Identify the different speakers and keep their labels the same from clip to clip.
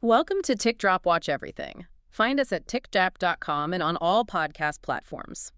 Speaker 1: Welcome to Tick Drop Watch Everything. Find us at tickdrop.com and on all podcast platforms.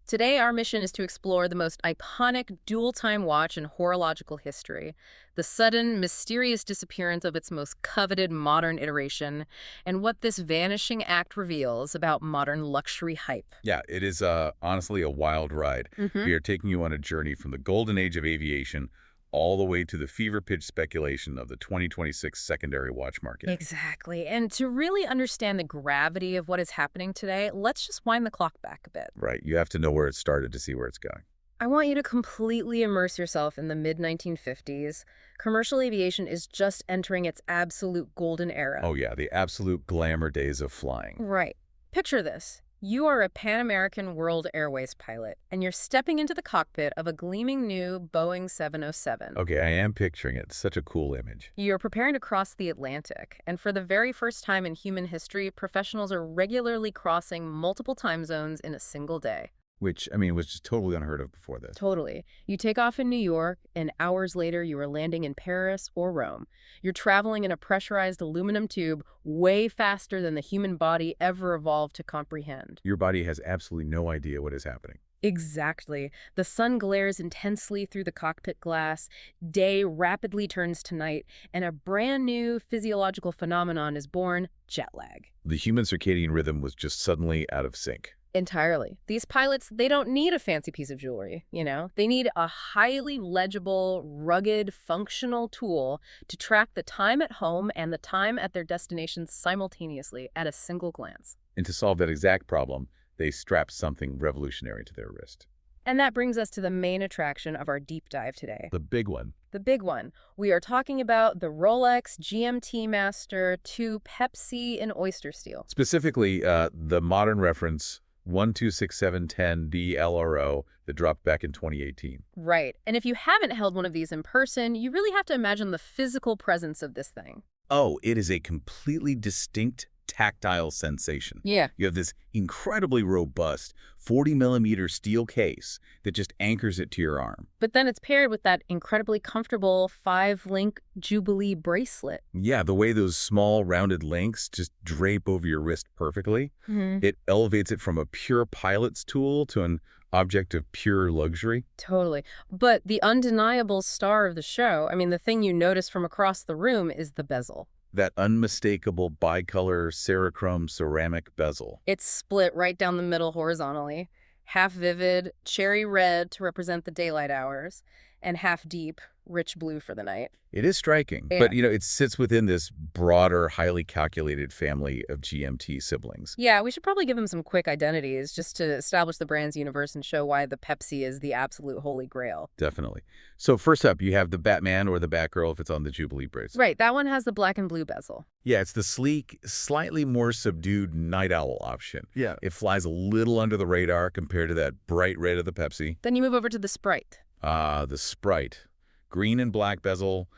Speaker 1: Today, our mission is to explore the most iconic dual-time watch in horological history, the sudden, mysterious disappearance of its most coveted modern iteration, and what this vanishing act reveals about modern luxury hype.
Speaker 2: Yeah, it is honestly a wild ride. We are taking you on a journey from the golden age of aviation all the way to the fever-pitch speculation of the 2026 secondary watch market.
Speaker 1: Exactly. And to really understand the gravity of what is happening today, let's just wind the clock back a bit.
Speaker 2: Right, you have to know where it started to see where it's going.
Speaker 1: I want you to completely immerse yourself in the mid-1950s. Commercial aviation is just entering its absolute golden era.
Speaker 2: Oh yeah, the absolute glamour days of flying.
Speaker 1: Right. Picture this. You are a Pan American World Airways pilot, and you're stepping into the cockpit of a gleaming new Boeing 707.
Speaker 2: Okay, I am picturing it. Such a cool image.
Speaker 1: You're preparing to cross the Atlantic, and for the very first time in human history, professionals are regularly crossing multiple time zones in a single day.
Speaker 2: Which, I mean, was just totally unheard of before this.
Speaker 1: Totally. You take off in New York, and hours later you are landing in Paris or Rome. You're traveling in a pressurized aluminum tube way faster than the human body ever evolved to comprehend.
Speaker 2: Your body has absolutely no idea what is happening.
Speaker 1: Exactly. The sun glares intensely through the cockpit glass, day rapidly turns to night, and a brand new physiological phenomenon is born: jet lag.
Speaker 2: The human circadian rhythm was just suddenly out of sync.
Speaker 1: Entirely. These pilots, they don't need a fancy piece of jewelry, you know? They need a highly legible, rugged, functional tool to track the time at home and the time at their destination simultaneously at a single glance.
Speaker 2: And to solve that exact problem, they strapped something revolutionary to their wrist.
Speaker 1: And that brings us to the main attraction of our deep dive today.
Speaker 2: The big one.
Speaker 1: The big one. We are talking about the Rolex GMT-Master II Pepsi in oyster steel.
Speaker 2: Specifically, the modern reference 126710D LRO that dropped back in 2018.
Speaker 1: Right. And if you haven't held one of these in person, you really have to imagine the physical presence of this thing.
Speaker 2: Oh, it is a completely distinct tactile sensation.
Speaker 1: Yeah.
Speaker 2: You have this incredibly robust 40-millimeter steel case that just anchors it to your arm.
Speaker 1: But then it's paired with that incredibly comfortable 5-link Jubilee bracelet.
Speaker 2: Yeah, the way those small rounded links just drape over your wrist perfectly. It elevates it from a pure pilot's tool to an object of pure luxury.
Speaker 1: Totally. But the undeniable star of the show, I mean, the thing you notice from across the room is the bezel.
Speaker 2: That unmistakable bicolor Cerachrome ceramic bezel.
Speaker 1: It's split right down the middle horizontally, half vivid, cherry red to represent the daylight hours, and half deep, rich blue for the night.
Speaker 2: It is striking,
Speaker 1: Yeah.
Speaker 2: but it sits within this broader, highly calculated family of GMT siblings.
Speaker 1: Yeah, we should probably give them some quick identities just to establish the brand's universe and show why the Pepsi is the absolute holy grail.
Speaker 2: Definitely. So first up, you have the Batman or the Batgirl if it's on the Jubilee bracelet.
Speaker 1: Right, that one has the black and blue bezel.
Speaker 2: Yeah, it's the sleek, slightly more subdued night owl option.
Speaker 3: Yeah.
Speaker 2: It flies a little under the radar compared to that bright red of the Pepsi.
Speaker 1: Then you move over to the Sprite.
Speaker 2: The Sprite. Green and black bezel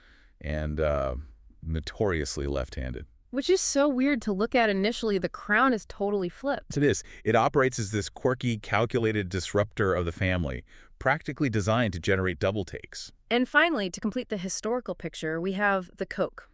Speaker 2: and notoriously left-handed.
Speaker 1: Which is so weird to look at initially. The crown is totally flipped.
Speaker 2: It is. It operates as this quirky, calculated disruptor of the family, practically designed to generate double takes.
Speaker 1: And finally, to complete the historical picture, we have the Coke.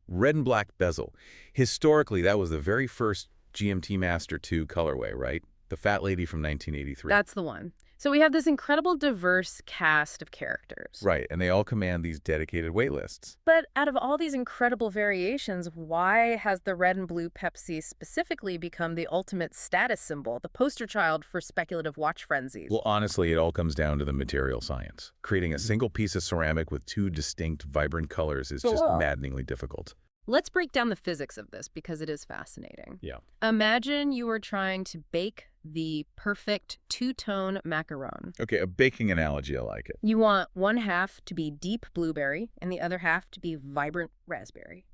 Speaker 2: Red and black bezel. Historically, that was the very first GMT-Master II colorway, right? The fat lady from 1983.
Speaker 1: That's the one. So we have this incredible diverse cast of characters.
Speaker 2: Right, and they all command these dedicated wait lists.
Speaker 1: But out of all these incredible variations, why has the red and blue Pepsi specifically become the ultimate status symbol, the poster child for speculative watch frenzies?
Speaker 2: Well, honestly, it all comes down to the material science. Creating a single piece of ceramic with two distinct, vibrant colors is just maddeningly difficult.
Speaker 1: Let's break down the physics of this because it is fascinating.
Speaker 2: Yeah.
Speaker 1: Imagine you were trying to bake the perfect two-tone macaron.
Speaker 2: Okay, a baking analogy, I like it.
Speaker 1: You want one half to be deep blueberry and the other half to be vibrant raspberry.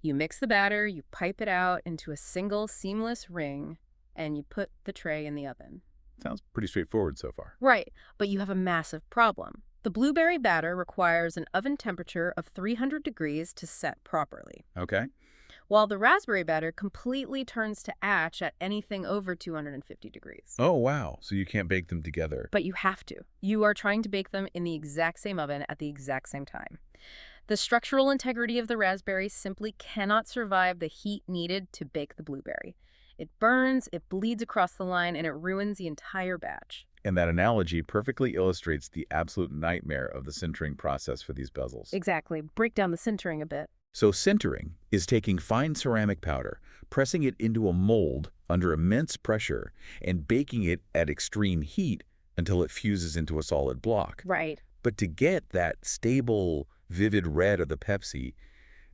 Speaker 1: You mix the batter, you pipe it out into a single seamless ring, and you put the tray in the oven.
Speaker 2: Sounds pretty straightforward so far.
Speaker 1: Right, but you have a massive problem. The blueberry batter requires an oven temperature of 300 degrees to set properly,
Speaker 2: Okay.
Speaker 1: while the raspberry batter completely turns to ash at anything over 250 degrees.
Speaker 2: Oh, wow. So you can't bake them together.
Speaker 1: But you have to. You are trying to bake them in the exact same oven at the exact same time. The structural integrity of the raspberry simply cannot survive the heat needed to bake the blueberry. It burns, it bleeds across the line, and it ruins the entire batch.
Speaker 2: And that analogy perfectly illustrates the absolute nightmare of the sintering process for these bezels.
Speaker 1: Exactly. Break down the sintering a bit.
Speaker 2: So sintering is taking fine ceramic powder, pressing it into a mold under immense pressure, and baking it at extreme heat until it fuses into a solid block.
Speaker 1: Right.
Speaker 2: But to get that stable, vivid red of the Pepsi,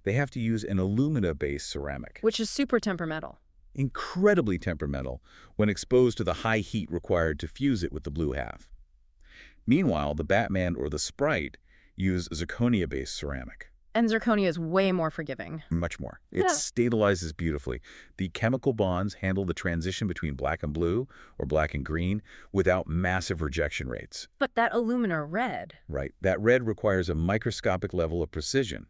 Speaker 2: they have to use an alumina-based ceramic.
Speaker 1: Which is super temperamental.
Speaker 2: Incredibly temperamental when exposed to the high heat required to fuse it with the blue half. Meanwhile, the Batman or the Sprite use zirconia-based ceramic.
Speaker 1: And zirconia is way more forgiving.
Speaker 2: Much more. It stabilizes beautifully. The chemical bonds handle the transition between black and blue or black and green without massive rejection rates.
Speaker 1: But that alumina red.
Speaker 2: Right. That red requires a microscopic level of precision.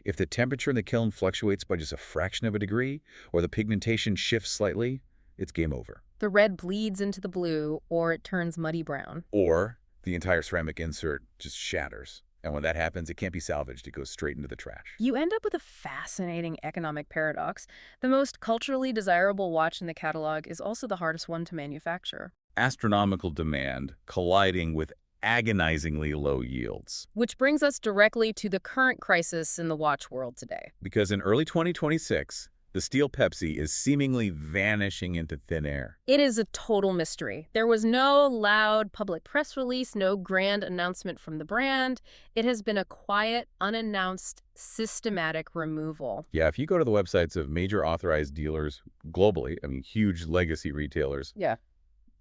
Speaker 2: If the temperature in the kiln fluctuates by just a fraction of a degree, or the pigmentation shifts slightly, it's game over.
Speaker 1: The red bleeds into the blue, or it turns muddy brown.
Speaker 2: Or the entire ceramic insert just shatters. And when that happens, it can't be salvaged. It goes straight into the trash.
Speaker 1: You end up with a fascinating economic paradox. The most culturally desirable watch in the catalog is also the hardest one to manufacture.
Speaker 2: Astronomical demand colliding with agonizingly low yields.
Speaker 1: Which brings us directly to the current crisis in the watch world today.
Speaker 2: Because in early 2026, the steel Pepsi is seemingly vanishing into thin air.
Speaker 1: It is a total mystery. There was no loud public press release, no grand announcement from the brand. It has been a quiet, unannounced, systematic removal.
Speaker 2: Yeah, if you go to the websites of major authorized dealers globally, I mean, huge legacy retailers,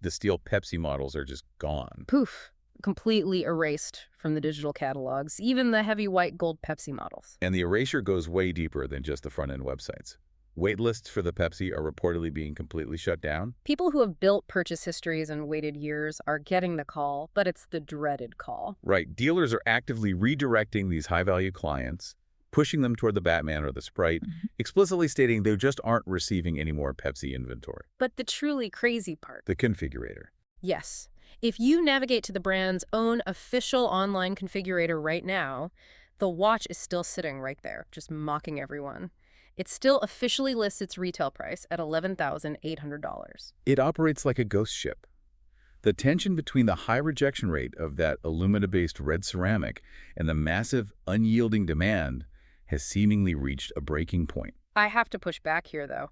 Speaker 2: the steel Pepsi models are just gone.
Speaker 1: Poof. Completely erased from the digital catalogs, even the heavy white gold Pepsi models.
Speaker 2: And the erasure goes way deeper than just the front-end websites. Waitlists for the Pepsi are reportedly being completely shut down.
Speaker 1: People who have built purchase histories and waited years are getting the call, but it's the dreaded call.
Speaker 2: Right. Dealers are actively redirecting these high-value clients, pushing them toward the Batman or the Sprite, explicitly stating they just aren't receiving any more Pepsi inventory.
Speaker 1: But the truly crazy part.
Speaker 2: The configurator.
Speaker 1: Yes. If you navigate to the brand's own official online configurator right now, the watch is still sitting right there, just mocking everyone. It still officially lists its retail price at $11,800.
Speaker 2: It operates like a ghost ship. The tension between the high rejection rate of that alumina-based red ceramic and the massive, unyielding demand has seemingly reached a breaking point.
Speaker 1: I have to push back here, though.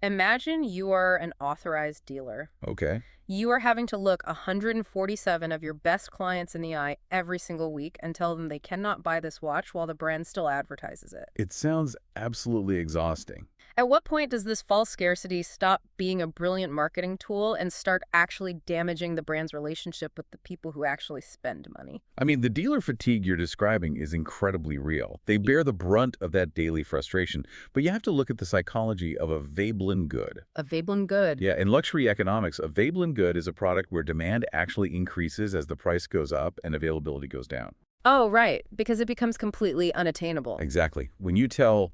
Speaker 1: Imagine you are an authorized dealer.
Speaker 2: Okay.
Speaker 1: You are having to look 147 of your best clients in the eye every single week and tell them they cannot buy this watch while the brand still advertises it.
Speaker 2: It sounds absolutely exhausting.
Speaker 1: At what point does this false scarcity stop being a brilliant marketing tool and start actually damaging the brand's relationship with the people who actually spend money?
Speaker 2: I mean, the dealer fatigue you're describing is incredibly real. They bear the brunt of that daily frustration, but you have to look at the psychology of a Veblen good.
Speaker 1: A Veblen good?
Speaker 2: Yeah, in luxury economics, a Veblen good is a product where demand actually increases as the price goes up and availability goes down.
Speaker 1: Oh, right, because it becomes completely unattainable.
Speaker 2: Exactly. When you tell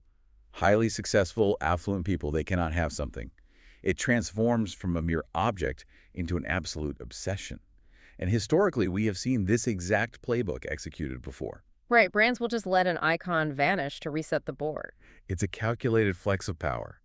Speaker 2: highly successful, affluent people they cannot have something, it transforms from a mere object into an absolute obsession. And historically, we have seen this exact playbook executed before.
Speaker 1: Right, brands will just let an icon vanish to reset the board.
Speaker 2: It's a calculated flex of power.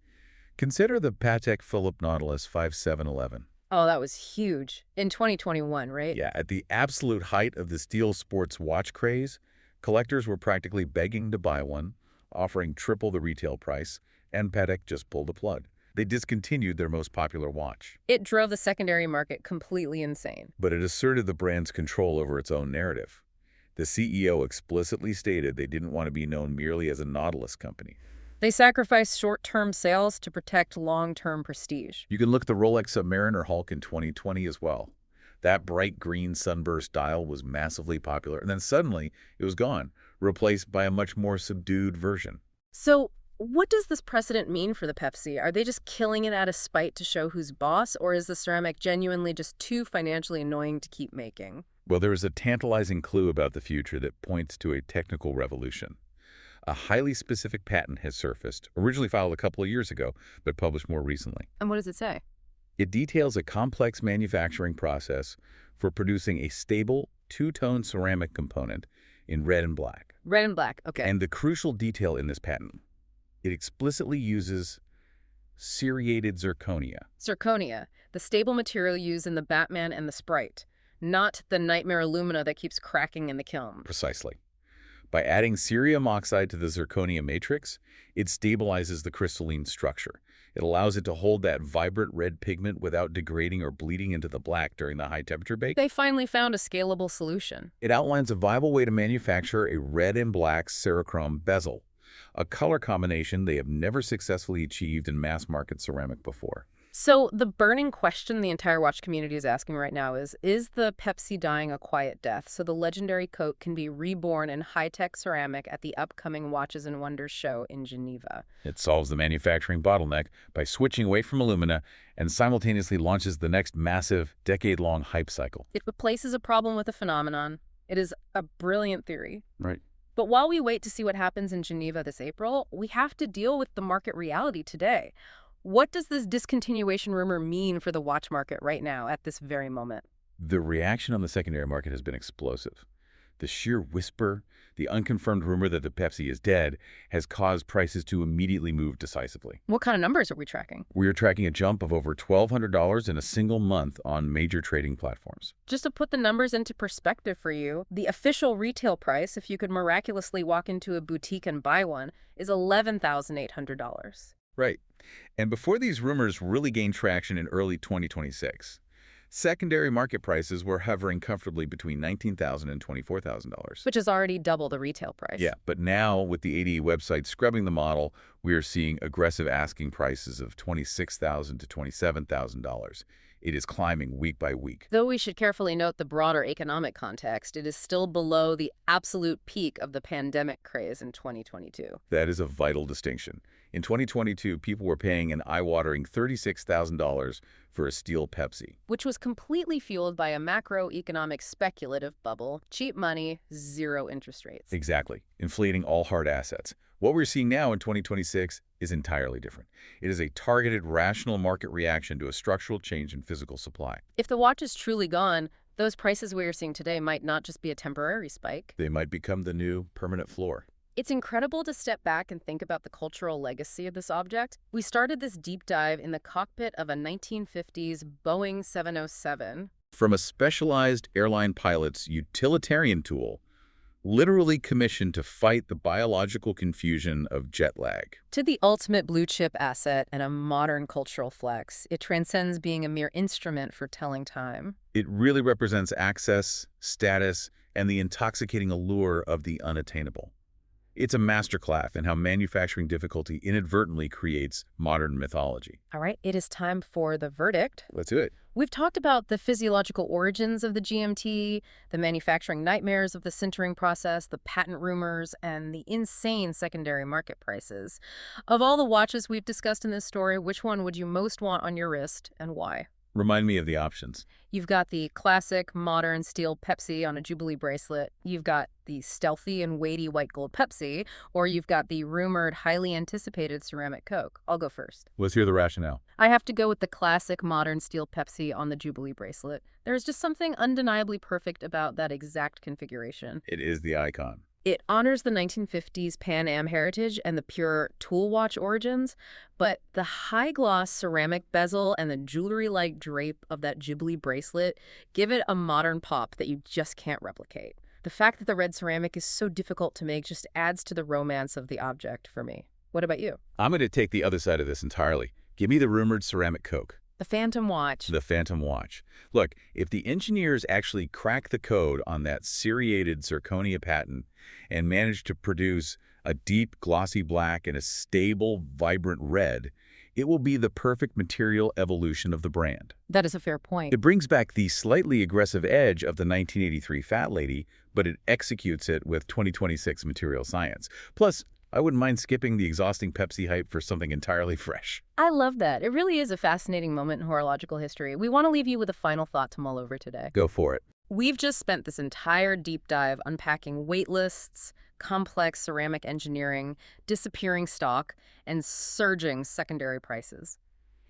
Speaker 2: Consider the Patek Philippe Nautilus 5711.
Speaker 1: Oh, that was huge. In 2021, right?
Speaker 2: Yeah, at the absolute height of the steel sports watch craze, collectors were practically begging to buy one, offering triple the retail price, and Patek just pulled the plug. They discontinued their most popular watch.
Speaker 1: It drove the secondary market completely insane.
Speaker 2: But it asserted the brand's control over its own narrative. The CEO explicitly stated they didn't want to be known merely as a Nautilus company.
Speaker 1: They sacrificed short-term sales to protect long-term prestige.
Speaker 2: You can look at the Rolex Submariner Hulk in 2020 as well. That bright green sunburst dial was massively popular, and then suddenly it was gone, replaced by a much more subdued version.
Speaker 1: So what does this precedent mean for the Pepsi? Are they just killing it out of spite to show who's boss, or is the ceramic genuinely just too financially annoying to keep making?
Speaker 2: Well, there is a tantalizing clue about the future that points to a technical revolution. A highly specific patent has surfaced, originally filed a couple of years ago, but published more recently.
Speaker 1: And what does it say?
Speaker 2: It details a complex manufacturing process for producing a stable, two-tone ceramic component in red and black.
Speaker 1: Red and black, okay.
Speaker 2: And the crucial detail in this patent, it explicitly uses seriated zirconia.
Speaker 1: Zirconia, the stable material used in the Batman and the Sprite, not the nightmare alumina that keeps cracking in the kiln.
Speaker 2: Precisely. By adding cerium oxide to the zirconia matrix, it stabilizes the crystalline structure. It allows it to hold that vibrant red pigment without degrading or bleeding into the black during the high-temperature bake.
Speaker 1: They finally found a scalable solution.
Speaker 2: It outlines a viable way to manufacture a red and black cerachrome bezel, a color combination they have never successfully achieved in mass-market ceramic before.
Speaker 1: So the burning question the entire watch community is asking right now is the Pepsi dying a quiet death so the legendary Coke can be reborn in high-tech ceramic at the upcoming Watches and Wonders show in Geneva?
Speaker 2: It solves the manufacturing bottleneck by switching away from alumina and simultaneously launches the next massive, decade-long hype cycle.
Speaker 1: It replaces a problem with a phenomenon. It is a brilliant theory.
Speaker 2: Right.
Speaker 1: But while we wait to see what happens in Geneva this April, we have to deal with the market reality today. What does this discontinuation rumor mean for the watch market right now at this very moment?
Speaker 2: The reaction on the secondary market has been explosive. The sheer whisper, the unconfirmed rumor that the Pepsi is dead, has caused prices to immediately move decisively.
Speaker 1: What kind of numbers are we tracking?
Speaker 2: We are tracking a jump of over $1,200 in a single month on major trading platforms.
Speaker 1: Just to put the numbers into perspective for you, the official retail price, if you could miraculously walk into a boutique and buy one, is $11,800.
Speaker 2: Right. And before these rumors really gained traction in early 2026, secondary market prices were hovering comfortably between $19,000 and $24,000.
Speaker 1: Which is already double the retail price.
Speaker 2: Yeah, but now with the ADE website scrubbing the model, we are seeing aggressive asking prices of $26,000 to $27,000. It is climbing week by week.
Speaker 1: Though we should carefully note the broader economic context, it is still below the absolute peak of the pandemic craze in 2022.
Speaker 2: That is a vital distinction. In 2022, people were paying an eye-watering $36,000 for a steel Pepsi.
Speaker 1: Which was completely fueled by a macroeconomic speculative bubble, cheap money, zero interest rates.
Speaker 2: Exactly, inflating all hard assets. What we're seeing now in 2026 is entirely different. It is a targeted, rational market reaction to a structural change in physical supply.
Speaker 1: If the watch is truly gone, those prices we are seeing today might not just be a temporary spike.
Speaker 2: They might become the new permanent floor.
Speaker 1: It's incredible to step back and think about the cultural legacy of this object. We started this deep dive in the cockpit of a 1950s Boeing 707.
Speaker 2: From a specialized airline pilot's utilitarian tool, literally commissioned to fight the biological confusion of jet lag,
Speaker 1: to the ultimate blue-chip asset and a modern cultural flex, it transcends being a mere instrument for telling time.
Speaker 2: it really represents access, status, and the intoxicating allure of the unattainable. It's a masterclass in how manufacturing difficulty inadvertently creates modern mythology.
Speaker 1: All right, it is time for the verdict.
Speaker 2: Let's do it.
Speaker 1: We've talked about the physiological origins of the GMT, the manufacturing nightmares of the sintering process, the patent rumors, and the insane secondary market prices. Of all the watches we've discussed in this story, which one would you most want on your wrist and why?
Speaker 2: Remind me of the options.
Speaker 1: You've got the classic modern steel Pepsi on a Jubilee bracelet. You've got the stealthy and weighty white gold Pepsi, or you've got the rumored highly anticipated ceramic Coke. I'll go first.
Speaker 2: Let's hear the rationale.
Speaker 1: I have to go with the classic modern steel Pepsi on the Jubilee bracelet. There's just something undeniably perfect about that exact configuration.
Speaker 2: It is the icon.
Speaker 1: It honors the 1950s Pan Am heritage and the pure tool watch origins, but the high-gloss ceramic bezel and the jewelry-like drape of that Jubilee bracelet give it a modern pop that you just can't replicate. The fact that the red ceramic is so difficult to make just adds to the romance of the object for me. What about you?
Speaker 2: I'm going to take the other side of this entirely. Give me the rumored ceramic Coke.
Speaker 1: The Phantom watch.
Speaker 2: The Phantom watch. Look, if the engineers actually crack the code on that seriated zirconia patent and manage to produce a deep, glossy black and a stable, vibrant red, it will be the perfect material evolution of the brand.
Speaker 1: That is a fair point.
Speaker 2: It brings back the slightly aggressive edge of the 1983 Fat Lady, but it executes it with 2026 material science. Plus, I wouldn't mind skipping the exhausting Pepsi hype for something entirely fresh.
Speaker 1: I love that. It really is a fascinating moment in horological history. We want to leave you with a final thought to mull over today.
Speaker 2: Go for it.
Speaker 1: We've just spent this entire deep dive unpacking wait lists, complex ceramic engineering, disappearing stock, and surging secondary prices.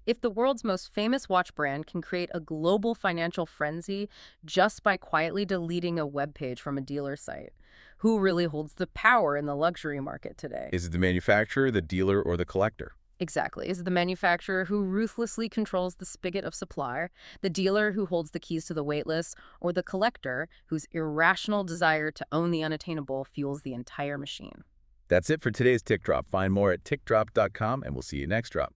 Speaker 1: If the world's most famous watch brand can create a global financial frenzy just by quietly deleting a web page from a dealer site, Who really holds the power in the luxury market today?
Speaker 2: Is it the manufacturer, the dealer, or the collector?
Speaker 1: Exactly. Is it the manufacturer who ruthlessly controls the spigot of supply, the dealer who holds the keys to the waitlist, or the collector whose irrational desire to own the unattainable fuels the entire machine?
Speaker 2: That's it for today's Tick Drop. Find more at tickdrop.com, and we'll see you next drop.